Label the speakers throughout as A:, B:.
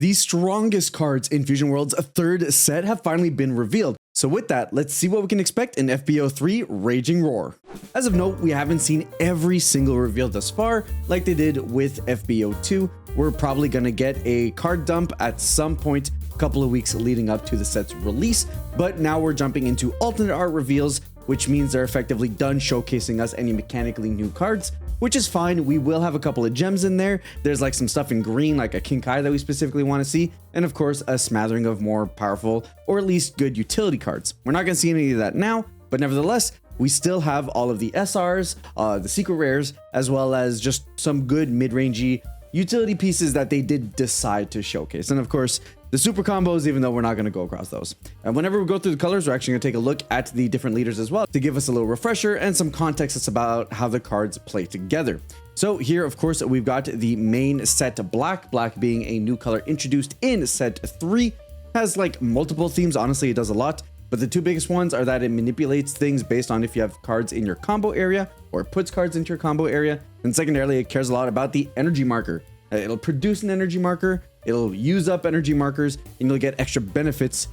A: The strongest cards in Fusion World's third set have finally been revealed. So with that, let's see what we can expect in FBO 3 Raging Roar. As of note, we haven't seen every single reveal thus far like they did with FBO 2. We're probably going to get a card dump at some point a couple of weeks leading up to the set's release, but now we're jumping into alternate art reveals, which means they're effectively done showcasing us any mechanically new cards, which is fine. We will have a couple of gems in there. There's like some stuff in green, like a Kinkai that we specifically want to see, and of course a smattering of more powerful or at least good utility cards. We're not going to see any of that now, but nevertheless, we still have all of the SRs, the secret rares, as well as just some good mid-rangey utility pieces that they did decide to showcase. And of course, the super combos, even though we're not going to go across those. And whenever we go through the colors, we're actually going to take a look at the different leaders as well to give us a little refresher and some context about how the cards play together. So here, of course, we've got the main set black being a new color introduced in set 3. Has like multiple themes. Honestly, it does a lot. But the two biggest ones are that it manipulates things based on if you have cards in your combo area or puts cards into your combo area. And secondarily, it cares a lot about the energy marker. It'll produce an energy marker, it'll use up energy markers, and you'll get extra benefits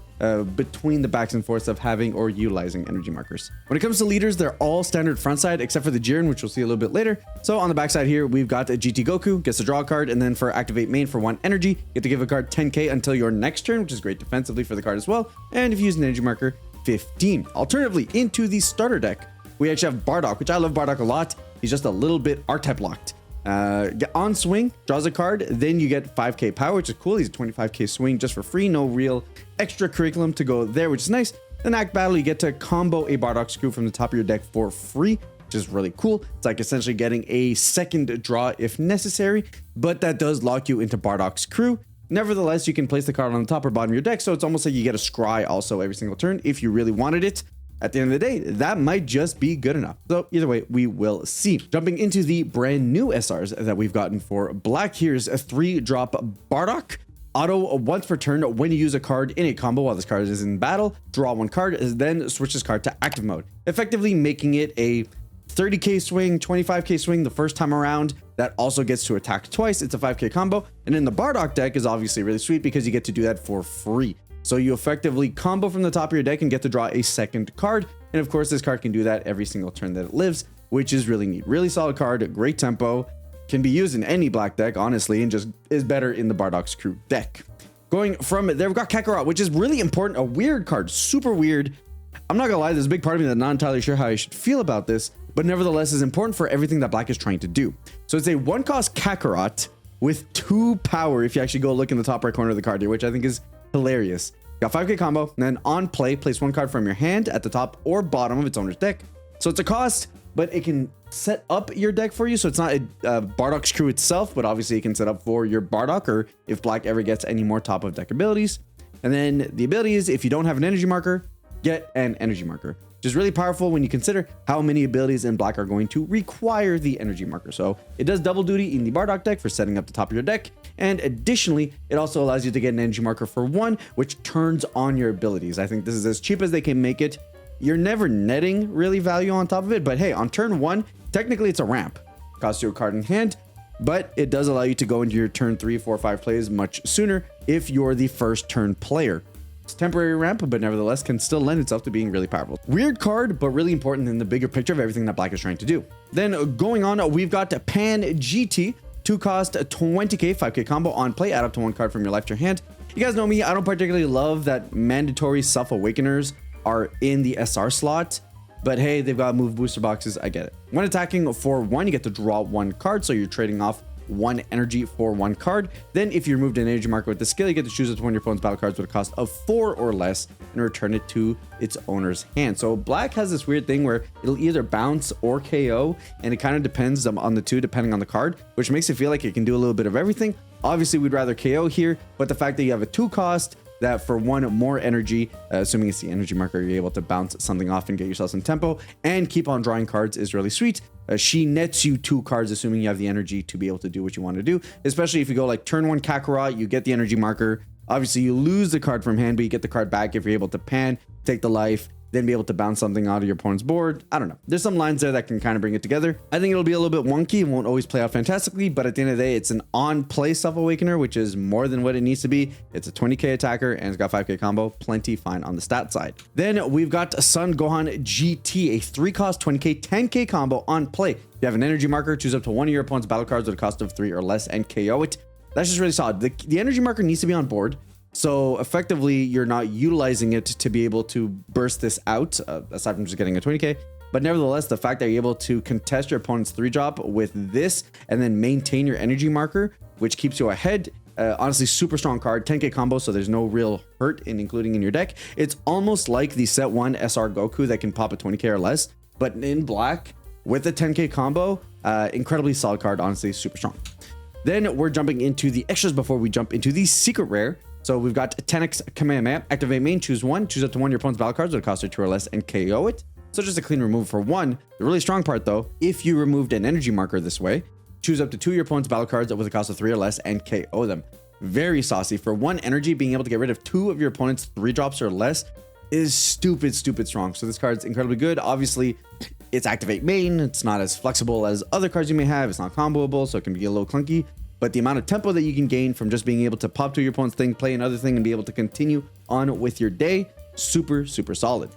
A: between the backs and forths of having or utilizing energy markers. When it comes to leaders, they're all standard front side except for the Jiren, which we'll see a little bit later. So on the back side here, we've got a GT Goku, gets to draw a card, and then for activate main for 1 energy, you get to give a card 10k until your next turn, which is great defensively for the card as well. And if you use an energy marker, 15. Alternatively, into the starter deck, we actually have Bardock, which I love Bardock a lot. He's just a little bit R-type locked. On swing, draws a card, then you get 5k power, which is cool. He's a 25k swing just for free, no real extra curriculum to go there, which is nice. Then act battle, you get to combo a Bardock screw from the top of your deck for free, which is really cool. It's like essentially getting a second draw if necessary, but that does lock you into Bardock's crew. Nevertheless, you can place the card on the top or bottom of your deck, so it's almost like you get a scry also every single turn if you really wanted it. At the end of the day, that might just be good enough. So either way, we will see. Jumping into the brand new SRs that we've gotten for black, here's a 3-drop Bardock. Auto once per turn when you use a card in a combo while this card is in battle, draw 1 card, then switch this card to active mode, effectively making it a 30k swing, 25k swing the first time around. That also gets to attack twice. It's a 5k combo. And then the Bardock deck is obviously really sweet because you get to do that for free. So you effectively combo from the top of your deck and get to draw a second card. And of course, this card can do that every single turn that it lives, which is really neat. Really solid card, great tempo, can be used in any black deck, honestly, and just is better in the Bardock's crew deck. Going from there, we've got Kakarot, which is really important. A weird card, super weird. I'm not gonna lie, there's a big part of me that's not entirely sure how I should feel about this, but nevertheless is important for everything that black is trying to do. So it's a 1-cost Kakarot with 2 power if you actually go look in the top right corner of the card here, which I think is hilarious. Got 5k combo, and then on play, place 1 card from your hand at the top or bottom of its owner's deck. So it's a cost, but it can set up your deck for you. So it's not a Bardock's crew itself, but obviously it can set up for your Bardock, or if black ever gets any more top of deck abilities. And then the ability is, if you don't have an energy marker, get an energy marker, which is really powerful when you consider how many abilities in black are going to require the energy marker. So it does double duty in the Bardock deck for setting up the top of your deck. And additionally, it also allows you to get an energy marker for 1, which turns on your abilities. I think this is as cheap as they can make it. You're never netting really value on top of it, but hey, on turn 1, technically it's a ramp. Costs you a card in hand, but it does allow you to go into your turn 3, 4, 5 plays much sooner if you're the first turn player. It's a temporary ramp, but nevertheless can still lend itself to being really powerful. Weird card, but really important in the bigger picture of everything that black is trying to do. Then going on, we've got Pan GT, 2-cost 20k, 5k combo on play, add up to 1 card from your life to your hand. You guys know me, I don't particularly love that mandatory self-awakeners are in the SR slot, but hey, they've got move booster boxes, I get it. When attacking for 1, you get to draw 1 card, so you're trading off 1 energy for 1 card. Then if you removed an energy marker with the skill, you get to choose one of your opponent's battle cards with a cost of 4 or less and return it to its owner's hand. So black has this weird thing where it'll either bounce or KO, and it kind of depends on the two depending on the card, which makes it feel like it can do a little bit of everything. Obviously, we'd rather KO here, but the fact that you have a 2-cost that for 1 more energy, assuming it's the energy marker, you're able to bounce something off and get yourself some tempo and keep on drawing cards is really sweet. She nets you 2 cards, assuming you have the energy to be able to do what you want to do, especially if you go like turn 1 Kakarot, you get the energy marker. Obviously, you lose the card from hand, but you get the card back if you're able to pan, take the life, then be able to bounce something out of your opponent's board. I don't know. There's some lines there that can kind of bring it together. I think it'll be a little bit wonky and won't always play out fantastically, but at the end of the day, it's an on-play Self-Awakener, which is more than what it needs to be. It's a 20k attacker and it's got 5k combo. Plenty fine on the stat side. Then we've got Son Gohan GT, a 3-cost 20k, 10k combo on play. If you have an energy marker, choose up to one of your opponent's battle cards with a cost of 3 or less and KO it. That's just really solid. The energy marker needs to be on board. So effectively, you're not utilizing it to be able to burst this out, aside from just getting a 20k. But nevertheless, the fact that you're able to contest your opponent's 3-drop with this and then maintain your energy marker, which keeps you ahead. Honestly, super strong card, 10k combo, so there's no real hurt in including in your deck. It's almost like the set 1 SR Goku that can pop a 20k or less, but in black with the 10k combo. Incredibly solid card, honestly, super strong. Then we're jumping into the extras before we jump into the secret rare. So we've got 10x Kamehameha, activate main, choose one, choose up to one of your opponent's battle cards with a cost of 2 or less and KO it. So just a clean remove for 1. The really strong part though, if you removed an energy marker this way, choose up to 2 of your opponent's battle cards with a cost of 3 or less and KO them. Very saucy. For 1 energy, being able to get rid of 2 of your opponent's 3-drops or less is stupid strong. So this card's incredibly good. Obviously, it's activate main. It's not as flexible as other cards you may have. It's not comboable, so it can be a little clunky. But the amount of tempo that you can gain from just being able to pop to your opponent's thing, play another thing, and be able to continue on with your day, super solid.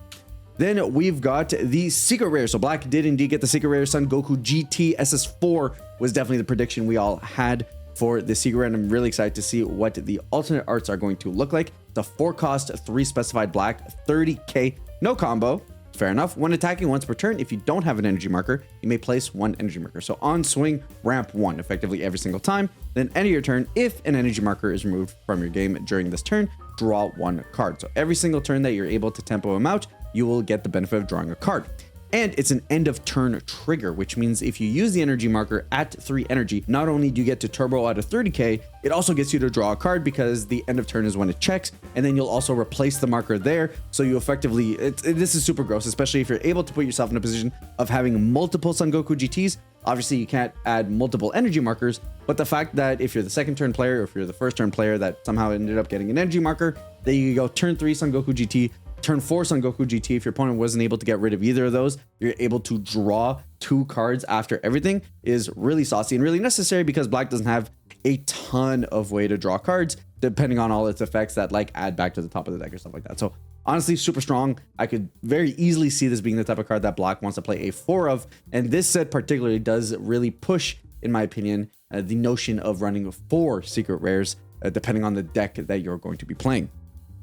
A: Then we've got the secret rare. So black did indeed get the secret rare. Son Goku GT SS4 was definitely the prediction we all had for the secret rare, and I'm really excited to see what the alternate arts are going to look like. The 4-cost 3 specified black, 30k, no combo. Fair enough. When attacking once per turn, if you don't have an energy marker, you may place 1 energy marker. So on swing, ramp 1 effectively every single time. Then end of your turn, if an energy marker is removed from your game during this turn, draw 1 card. So every single turn that you're able to tempo him out, you will get the benefit of drawing a card. And it's an end of turn trigger, which means if you use the energy marker at 3 energy, not only do you get to turbo out of 30k, it also gets you to draw a card because the end of turn is when it checks, and then you'll also replace the marker there. So you effectively, this is super gross, especially if you're able to put yourself in a position of having multiple Son Goku GTs. Obviously, you can't add multiple energy markers, but the fact that if you're the second turn player, or if you're the first turn player that somehow ended up getting an energy marker, then you go turn 3 Son Goku GT, turn 4 Son Goku GT. If your opponent wasn't able to get rid of either of those, you're able to draw 2 cards after everything. Is really saucy and really necessary because black doesn't have a ton of way to draw cards depending on all its effects that like add back to the top of the deck or stuff like that. So honestly, super strong. I could very easily see this being the type of card that black wants to play a 4 of, and this set particularly does really push, in my opinion, the notion of running 4 secret rares depending on the deck that you're going to be playing.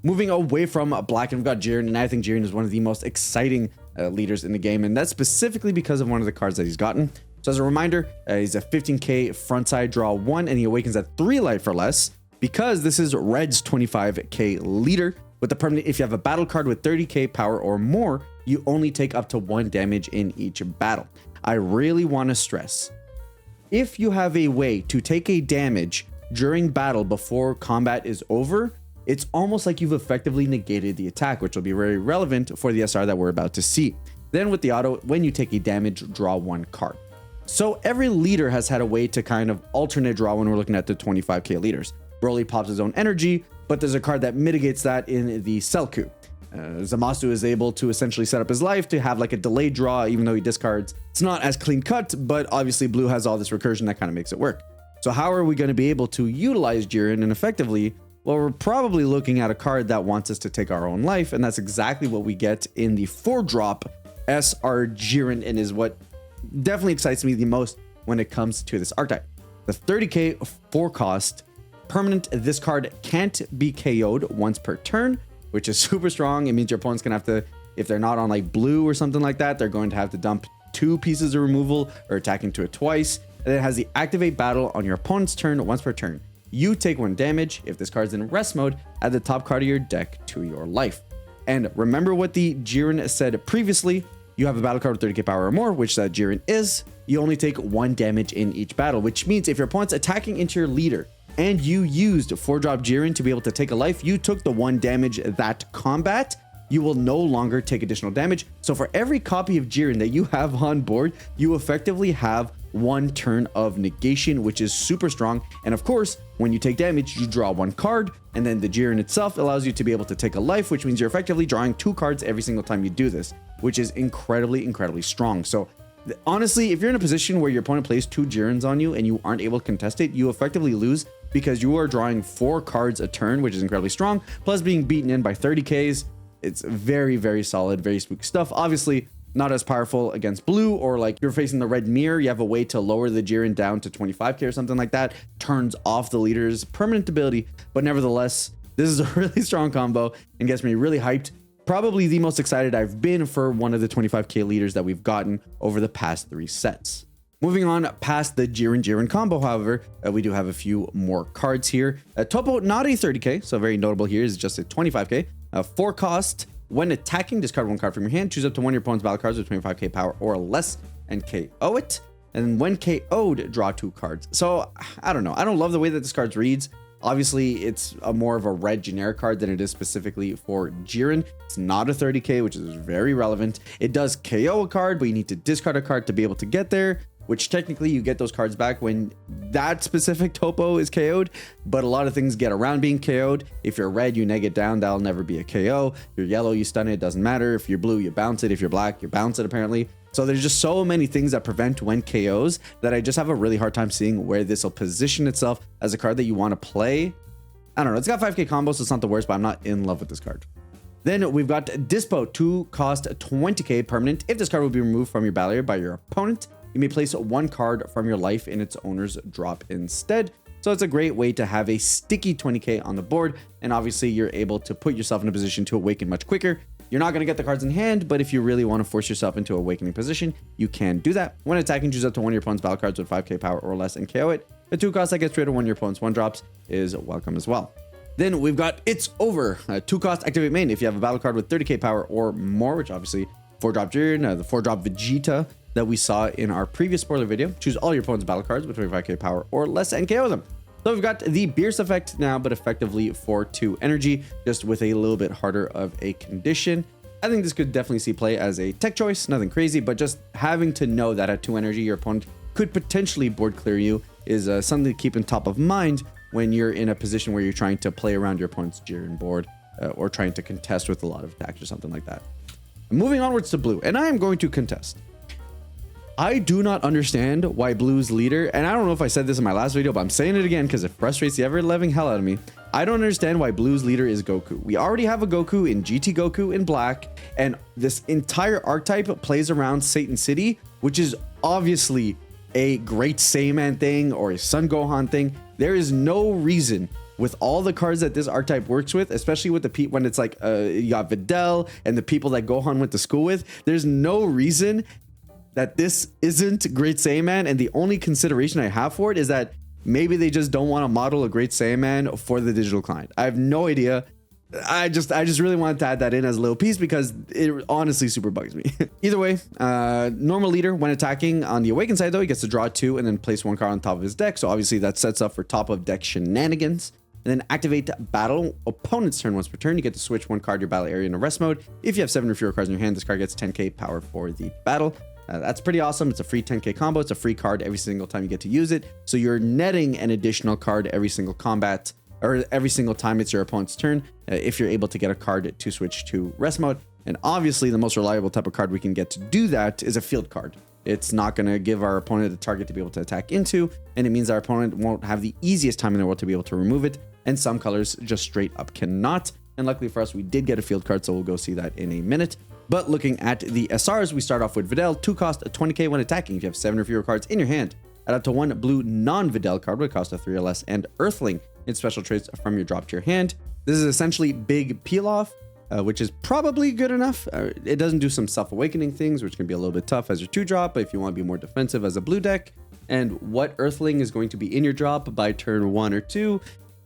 A: Moving away from black, and we've got Jiren, and I think Jiren is one of the most exciting leaders in the game, and that's specifically because of one of the cards that he's gotten. So as a reminder, he's a 15k frontside draw 1, and he awakens at 3 life or less, because this is Red's 25k leader. With the permanent, if you have a battle card with 30k power or more, you only take up to 1 damage in each battle. I really want to stress, if you have a way to take a damage during battle before combat is over, it's almost like you've effectively negated the attack, which will be very relevant for the SR that we're about to see. Then with the auto, when you take a damage, draw 1 card. So every leader has had a way to kind of alternate draw when we're looking at the 25k leaders. Broly pops his own energy, but there's a card that mitigates that in the Selku. Zamasu is able to essentially set up his life to have like a delayed draw, even though he discards. It's not as clean cut, but obviously blue has all this recursion that kind of makes it work. So how are we going to be able to utilize Jiren and effectively? Well, we're probably looking at a card that wants us to take our own life, and that's exactly what we get in the 4-drop SR Jiren, and is what definitely excites me the most when it comes to this archetype. The 30k 4-cost permanent, this card can't be KO'd once per turn, which is super strong. It means your opponent's gonna have to, if they're not on like blue or something like that, they're going to have to dump 2 pieces of removal or attack into it twice. And it has the activate battle on your opponent's turn once per turn. You take 1 damage. If this card's in rest mode, add the top card of your deck to your life. And remember what the Jiren said previously. You have a battle card with 30k power or more, which that Jiren is. You only take 1 damage in each battle, which means if your opponent's attacking into your leader and you used 4-drop Jiren to be able to take a life, you took the 1 damage that combat, you will no longer take additional damage. So for every copy of Jiren that you have on board, you effectively have 1 turn of negation, which is super strong. And of course, when you take damage, you draw 1 card, and then the Jiren itself allows you to be able to take a life, which means you're effectively drawing 2 cards every single time you do this, which is incredibly strong. So honestly, if you're in a position where your opponent plays 2 Jirens on you and you aren't able to contest it, you effectively lose because you are drawing 4 cards a turn, which is incredibly strong, plus being beaten in by 30Ks. It's very solid, very spooky stuff. Obviously, not as powerful against blue, or like you're facing the red mirror, you have a way to lower the Jiren down to 25k or something like that, turns off the leader's permanent ability. But nevertheless, this is a really strong combo and gets me really hyped. Probably the most excited I've been for one of the 25k leaders that we've gotten over the past 3 sets. Moving on past the Jiren combo, however, we do have a few more cards here. Topo, not a 30k, so very notable here is just a 25k. 4 cost. When attacking, discard 1 card from your hand, choose up to 1 of your opponent's battle cards with 25k power or less, and KO it. And when KO'd, draw 2 cards. So, I don't know. I don't love the way that this card reads. Obviously, it's more of a red generic card than it is specifically for Jiren. It's not a 30k, which is very relevant. It does KO a card, but you need to discard a card to be able to get there, which technically you get those cards back when that specific topo is KO'd, but a lot of things get around being KO'd. If you're red, you neg it down, that'll never be a KO. If you're yellow, you stun it, doesn't matter. If you're blue, you bounce it. If you're black, you bounce it, apparently. So there's just so many things that prevent when KOs that I just have a really hard time seeing where this will position itself as a card that you want to play. I don't know, it's got 5k combos, so it's not the worst, but I'm not in love with this card. Then we've got Dispo, 2 cost 20k permanent. If this card will be removed from your battle area by your opponent, you may place 1 card from your life in its owner's drop instead. So it's a great way to have a sticky 20k on the board, and obviously you're able to put yourself in a position to awaken much quicker. You're not going to get the cards in hand, but if you really want to force yourself into awakening position, you can do that. When attacking, choose up to 1 of your opponent's battle cards with 5k power or less and KO it. The 2 cost that gets rid of 1 of your opponent's 1 drops is welcome as well. Then we've got It's Over, 2 cost activate main. If you have a battle card with 30k power or more, which obviously 4-drop Jiren, the 4-drop Vegeta that we saw in our previous spoiler video, choose all your opponent's battle cards with 25k power or less and KO them. So we've got the Beerus effect now, but effectively for 2 energy, just with a little bit harder of a condition. I think this could definitely see play as a tech choice, nothing crazy, but just having to know that at 2 energy, your opponent could potentially board clear you is something to keep in top of mind when you're in a position where you're trying to play around your opponent's Jiren board or trying to contest with a lot of attacks or something like that. Moving onwards to blue, and I am going to contest. I do not understand why blue's leader, and I don't know if I said this in my last video, but I'm saying it again because it frustrates the ever-living hell out of me. I don't understand why blue's leader is Goku. We already have a Goku in GT Goku in black, and this entire archetype plays around Satan City, which is obviously a great Saiyaman thing or a Son Gohan thing. There is no reason with all the cards that this archetype works with, especially with the when it's like you got Videl and the people that Gohan went to school with, there's no reason that this isn't Great Saiyaman, and the only consideration I have for it is that maybe they just don't want to model a Great Saiyaman for the digital client. I have no idea. I just really wanted to add that in as a little piece because it honestly super bugs me. Either way, normal leader when attacking on the awakened side though, he gets to draw 2 and then place 1 card on top of his deck. So obviously that sets up for top of deck shenanigans. And then activate battle opponent's turn. Once per turn, you get to switch 1 card your battle area into rest mode. If you have 7 or fewer cards in your hand, this card gets 10k power for the battle. That's pretty awesome. It's a free 10k combo. It's a free card every single time you get to use it. So you're netting an additional card every single combat or every single time it's your opponent's turn if you're able to get a card to switch to rest mode. And obviously the most reliable type of card we can get to do that is a field card. It's not going to give our opponent a target to be able to attack into, and it means our opponent won't have the easiest time in the world to be able to remove it, and some colors just straight up cannot. And luckily for us, we did get a field card, so we'll go see that in a minute. But looking at the SRs, we start off with Videl, 2 cost 20k when attacking. If you have 7 or fewer cards in your hand, add up to 1 blue non-Videl card with a cost of 3 or less, and Earthling in special traits from your drop to your hand. This is essentially big peel off, which is probably good enough. It doesn't do some self-awakening things, which can be a little bit tough as your 2-drop, but if you want to be more defensive as a blue deck. And what Earthling is going to be in your drop by turn 1 or 2,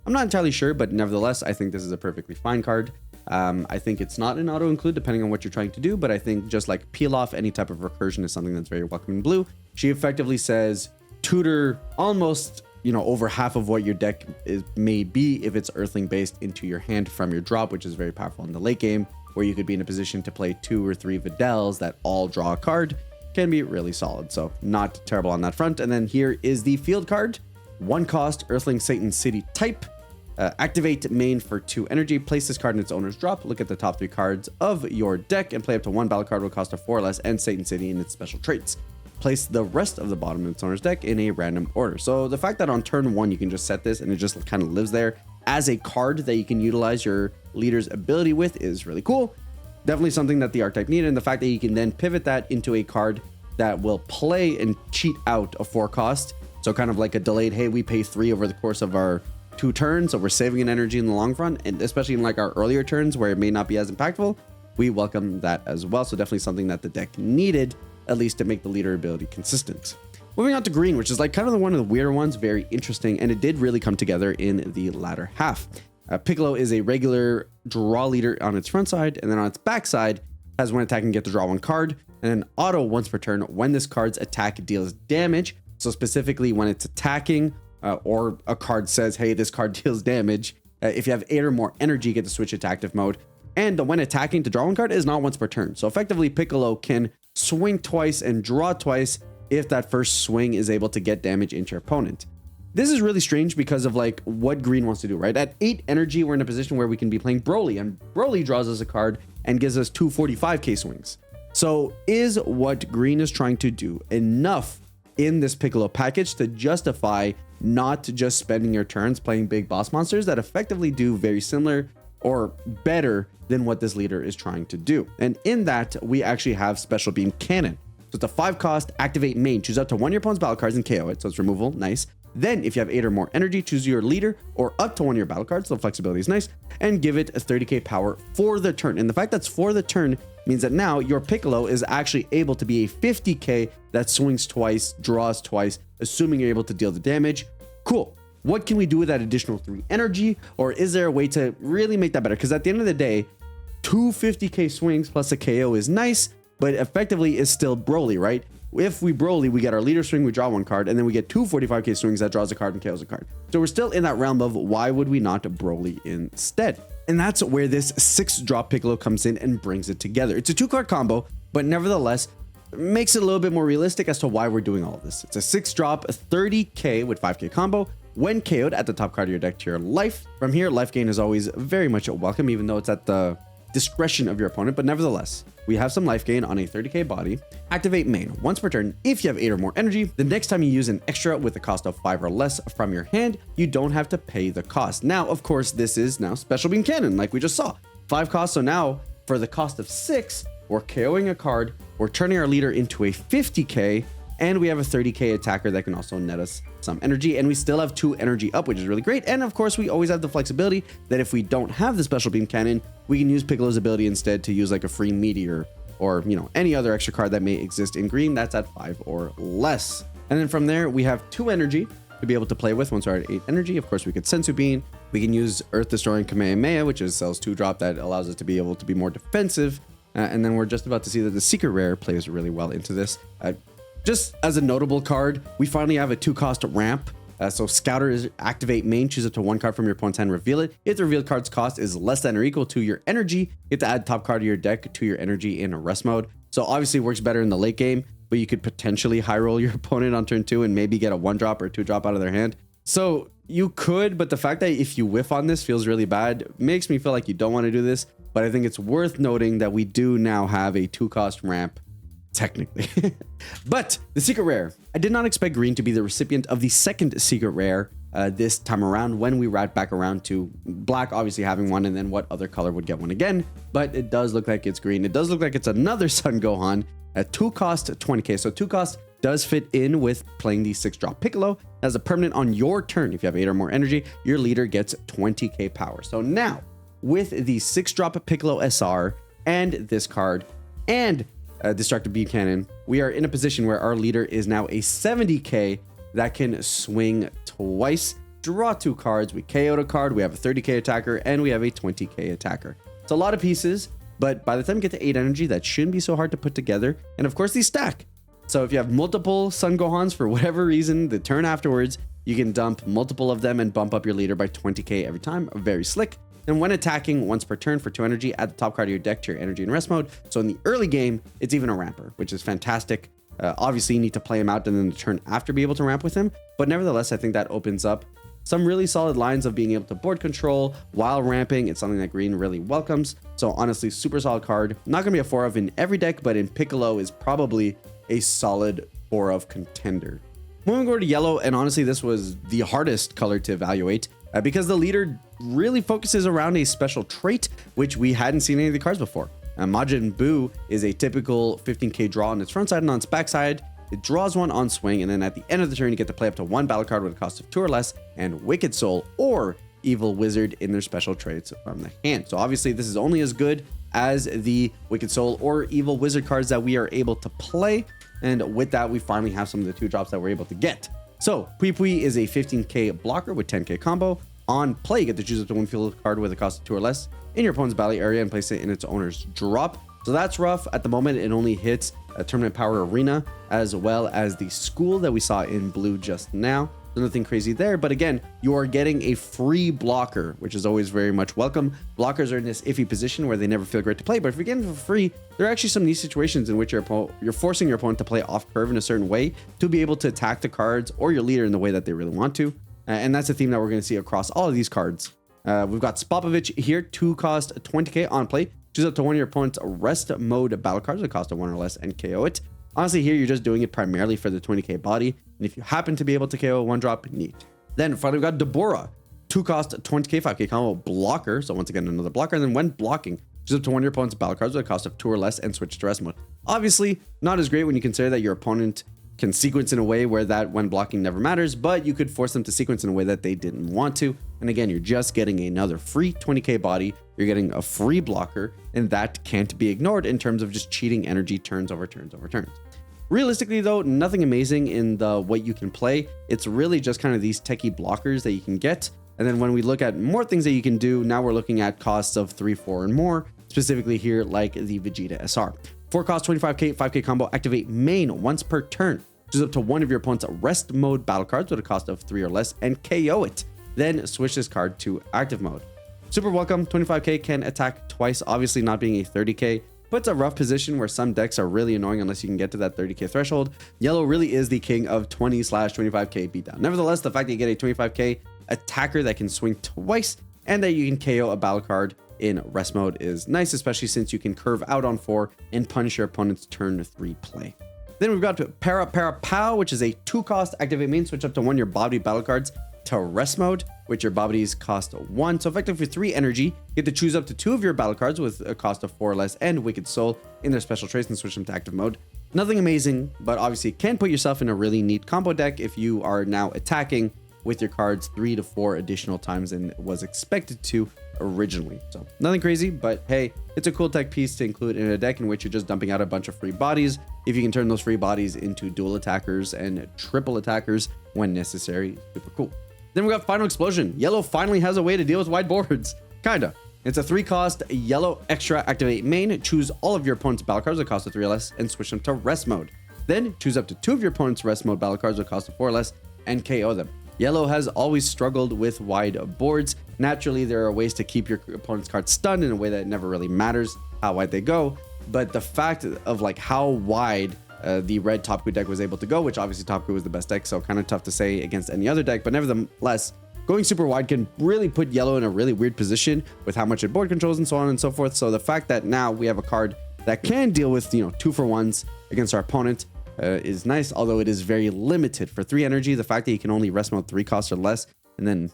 A: I'm not entirely sure, but nevertheless, I think this is a perfectly fine card. I think it's not an auto include depending on what you're trying to do, but I think just like peel off any type of recursion is something that's very welcome in blue. She effectively says tutor almost, over half of what your deck may be if it's Earthling based into your hand from your drop, which is very powerful in the late game, where you could be in a position to play 2 or 3 Videls that all draw a card. can be really solid. So not terrible on that front. And then here is the field card. 1 cost, Earthling Satan City type. Activate main for 2 energy. Place this card in its owner's drop. Look at the top 3 cards of your deck and play up to 1 battle card will cost a 4 or less and Satan City in its special traits. Place the rest of the bottom of its owner's deck in a random order. So the fact that on turn 1 you can just set this and it just kind of lives there as a card that you can utilize your leader's ability with is really cool. Definitely something that the archetype needed, and the fact that you can then pivot that into a card that will play and cheat out a 4 cost. So kind of like a delayed, hey, we pay 3 over the course of our 2 turns, so we're saving an energy in the long run, and especially in like our earlier turns where it may not be as impactful, we welcome that as well. So definitely something that the deck needed, at least to make the leader ability consistent. Moving on to green, which is like kind of one of the weirder ones, very interesting, and it did really come together in the latter half. Piccolo is a regular draw leader on its front side, and then on its back side has when attacking get to draw 1 card, and then auto once per turn when this card's attack deals damage. So specifically when it's attacking or a card says, hey, this card deals damage, if you have 8 or more energy, you get to switch it to active mode. And when attacking to draw 1 card is not once per turn. So effectively Piccolo can swing twice and draw twice if that first swing is able to get damage into your opponent. This is really strange because of like what green wants to do, right? At 8 energy, we're in a position where we can be playing Broly, and Broly draws us a card and gives us 2 45k swings. So is what green is trying to do enough in this Piccolo package to justify not just spending your turns playing big boss monsters that effectively do very similar or better than what this leader is trying to do? And in that, we actually have Special Beam Cannon. So it's a 5 cost, activate main, choose up to 1 of your opponent's battle cards and KO it. So it's removal, nice. Then if you have 8 or more energy, choose your leader or up to 1 of your battle cards, so flexibility is nice, and give it a 30k power for the turn. And the fact that's for the turn means that now your Piccolo is actually able to be a 50k that swings twice, draws twice, assuming you're able to deal the damage. Cool. What can we do with that additional 3 energy? Or is there a way to really make that better? Because at the end of the day, 2 50k swings plus a KO is nice, but effectively is still Broly, right? If we Broly, we get our leader swing, we draw 1 card, and then we get 2 45k swings that draws a card and KOs a card. So we're still in that realm of why would we not Broly instead? And that's where this 6-drop Piccolo comes in and brings it together. It's a 2-card combo, but nevertheless, makes it a little bit more realistic as to why we're doing all of this. It's a 6-drop, 30k with 5k combo. When KO'd, add the top card of your deck to your life. From here, life gain is always very much welcome, even though it's at the discretion of your opponent, but nevertheless, we have some life gain on a 30k body. Activate main once per turn. If you have 8 or more energy, the next time you use an extra with a cost of 5 or less from your hand, you don't have to pay the cost. Now, of course, this is now Special Beam Cannon, like we just saw. 5 costs, so now for the cost of 6, we're KOing a card, we're turning our leader into a 50k, and we have a 30k attacker that can also net us some energy, and we still have 2 energy up, which is really great. And of course, we always have the flexibility that if we don't have the Special Beam Cannon, we can use Piccolo's ability instead to use like a free meteor or, you know, any other extra card that may exist in green that's at 5 or less. And then from there, we have 2 energy to be able to play with once we're at 8 energy. Of course, we could Sensu Bean. We can use Earth Destroying Kamehameha, which is sells 2-drop that allows us to be able to be more defensive. And then we're just about to see that the Secret Rare plays really well into this. Just as a notable card, we finally have a 2-cost ramp. So Scouter is activate main, choose up to 1 card from your opponent's hand, reveal it. If the revealed card's cost is less than or equal to your energy, you have to add top card of your deck to your energy in a rest mode. So obviously it works better in the late game, but you could potentially high roll your opponent on turn 2 and maybe get a 1-drop or 2-drop out of their hand. So you could, but the fact that if you whiff on this feels really bad makes me feel like you don't want to do this. But I think it's worth noting that we do now have a 2-cost ramp technically. But the secret rare, I did not expect green to be the recipient of the 2nd secret rare this time around when we rat back around to black obviously having one, and then what other color would get one again. But it does look like it's green. It does look like it's another Sun Gohan at 2-cost 20k. So 2-cost does fit in with playing the 6-drop Piccolo as a permanent on your turn. If you have 8 or more energy, your leader gets 20k power. So now with the 6-drop Piccolo SR and this card and Destructive Beam Cannon, we are in a position where our leader is now a 70k that can swing twice, draw 2 cards, we KO'd a card, we have a 30k attacker, and we have a 20k attacker. It's a lot of pieces, but by the time you get to 8 energy, that shouldn't be so hard to put together. And of course, these stack. So if you have multiple Sun Gohans for whatever reason, the turn afterwards, you can dump multiple of them and bump up your leader by 20k every time. Very slick. And when attacking once per turn for 2 energy, add the top card of your deck to your energy and rest mode. So in the early game, it's even a ramper, which is fantastic. Obviously, you need to play him out and then the turn after be able to ramp with him. But nevertheless, I think that opens up some really solid lines of being able to board control while ramping. It's something that green really welcomes. So honestly, super solid card. Not going to be a 4 of in every deck, but in Piccolo is probably a solid 4 of contender. Moving over to yellow, and honestly, this was the hardest color to evaluate because the leader really focuses around a special trait, which we hadn't seen any of the cards before. Majin Buu is a typical 15k draw on its front side and on its back side. It draws one on swing, and then at the end of the turn, you get to play up to 1 battle card with a cost of 2 or less, and Wicked Soul or Evil Wizard in their special traits from the hand. So obviously, this is only as good as the Wicked Soul or Evil Wizard cards that we are able to play. And with that, we finally have some of the 2 drops that we're able to get. So Pui Pui is a 15k blocker with 10k combo. On play, you get to choose up to 1 field card with a cost of 2 or less in your opponent's battle area and place it in its owner's drop. So that's rough. At the moment, it only hits a Tournament Power Arena as well as the school that we saw in blue just now. So nothing crazy there, but again, you are getting a free blocker, which is always very much welcome. Blockers are in this iffy position where they never feel great to play, but if you're getting them for free, there are actually some nice situations in which you're forcing your opponent to play off curve in a certain way to be able to attack the cards or your leader in the way that they really want to. And that's a theme that we're going to see across all of these cards. We've got Spopovich here, 2 cost 20k on play. Choose up to 1 of your opponent's rest mode battle cards with a cost of 1 or less and KO it. Honestly, here you're just doing it primarily for the 20k body, and if you happen to be able to KO 1 drop, neat. Then finally, we've got Deborah, 2 cost 20k 5k combo blocker. So once again, another blocker. And then when blocking, choose up to 1 of your opponent's battle cards with a cost of 2 or less and switch to rest mode. Obviously, not as great when you consider that your opponent can sequence in a way where that when blocking never matters, but you could force them to sequence in a way that they didn't want to. And again, you're just getting another free 20k body. You're getting a free blocker, and that can't be ignored in terms of just cheating energy turns over turns over turns. Realistically though, nothing amazing in the what you can play. It's really just kind of these techie blockers that you can get. And then when we look at more things that you can do, now we're looking at costs of 3, 4, and more, specifically here like the Vegeta SR. 4 cost 25k 5k combo, activate main once per turn. Choose up to 1 of your opponent's rest mode battle cards with a cost of 3 or less and KO it. Then switch this card to active mode. Super welcome. 25k can attack twice, obviously not being a 30k, but it's a rough position where some decks are really annoying unless you can get to that 30k threshold. Yellow really is the king of 20/25k beatdown. Nevertheless, the fact that you get a 25k attacker that can swing twice and that you can KO a battle card in rest mode is nice, especially since you can curve out on 4 and punish your opponent's turn 3 play. Then we've got Para Para Pow, which is a 2 cost activate main, switch up to 1 of your Bobby battle cards to rest mode, which your Bobbies cost 1. So effectively for 3 energy, you get to choose up to 2 of your battle cards with a cost of 4 or less and Wicked Soul in their special traits and switch them to active mode. Nothing amazing, but obviously can put yourself in a really neat combo deck if you are now attacking with your cards 3 to 4 additional times than was expected to originally. So nothing crazy, but hey, it's a cool tech piece to include in a deck in which you're just dumping out a bunch of free bodies. If you can turn those free bodies into dual attackers and triple attackers when necessary, super cool. Then we got Final Explosion. Yellow finally has a way to deal with wide boards. Kinda. It's a 3 cost yellow extra activate main. Choose all of your opponent's battle cards with a cost of 3 or less and switch them to rest mode. Then choose up to 2 of your opponent's rest mode battle cards with a cost of 4 or less and KO them. Yellow has always struggled with wide boards. Naturally, there are ways to keep your opponent's cards stunned in a way that never really matters how wide they go. But the fact of like how wide the red Topku deck was able to go, which obviously Topku was the best deck, so kind of tough to say against any other deck, but nevertheless, going super wide can really put yellow in a really weird position with how much it board controls and so on and so forth. So the fact that now we have a card that can deal with 2-for-1s against our opponent is nice, although it is very limited. For 3 energy, the fact that you can only rest mode 3 costs or less and then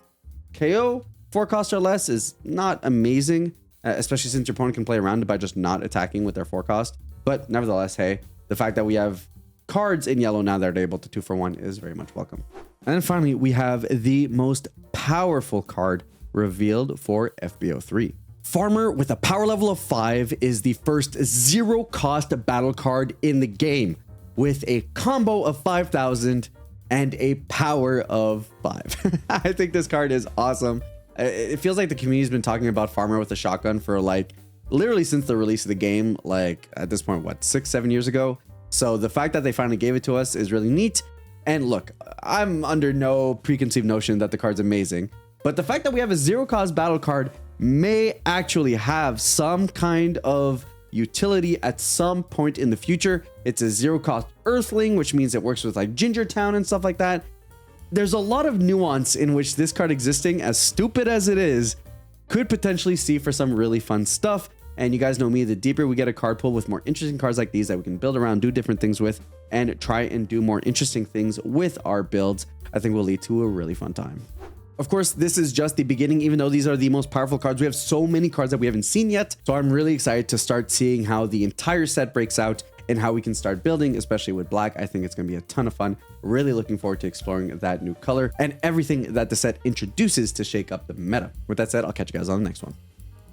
A: KO 4 costs or less is not amazing, especially since your opponent can play around it by just not attacking with their 4 cost. But nevertheless, hey, the fact that we have cards in yellow now that are able to 2-for-1 is very much welcome. And then finally, we have the most powerful card revealed for FBO3. Farmer with a power level of 5 is the first 0 cost battle card in the game with a combo of 5,000 and a power of 5. I think this card is awesome. It feels like the community's been talking about Farmer with a shotgun for like literally since the release of the game, like at this point, what, 6-7 years ago? So the fact that they finally gave it to us is really neat. And look, I'm under no preconceived notion that the card's amazing, but the fact that we have a 0 cost battle card may actually have some kind of utility at some point in the future. It's a zero cost earthling, which means it works with like Ginger Town and stuff like that. There's a lot of nuance in which this card existing, as stupid as it is, could potentially see for some really fun stuff. And you guys know me, the deeper we get a card pool with more interesting cards like these that we can build around, do different things with, and try and do more interesting things with our builds, I think will lead to a really fun time. Of course, this is just the beginning. Even though these are the most powerful cards, we have so many cards that we haven't seen yet. So I'm really excited to start seeing how the entire set breaks out and how we can start building, especially with black. I think it's going to be a ton of fun. Really looking forward to exploring that new color and everything that the set introduces to shake up the meta. With that said, I'll catch you guys on the next one.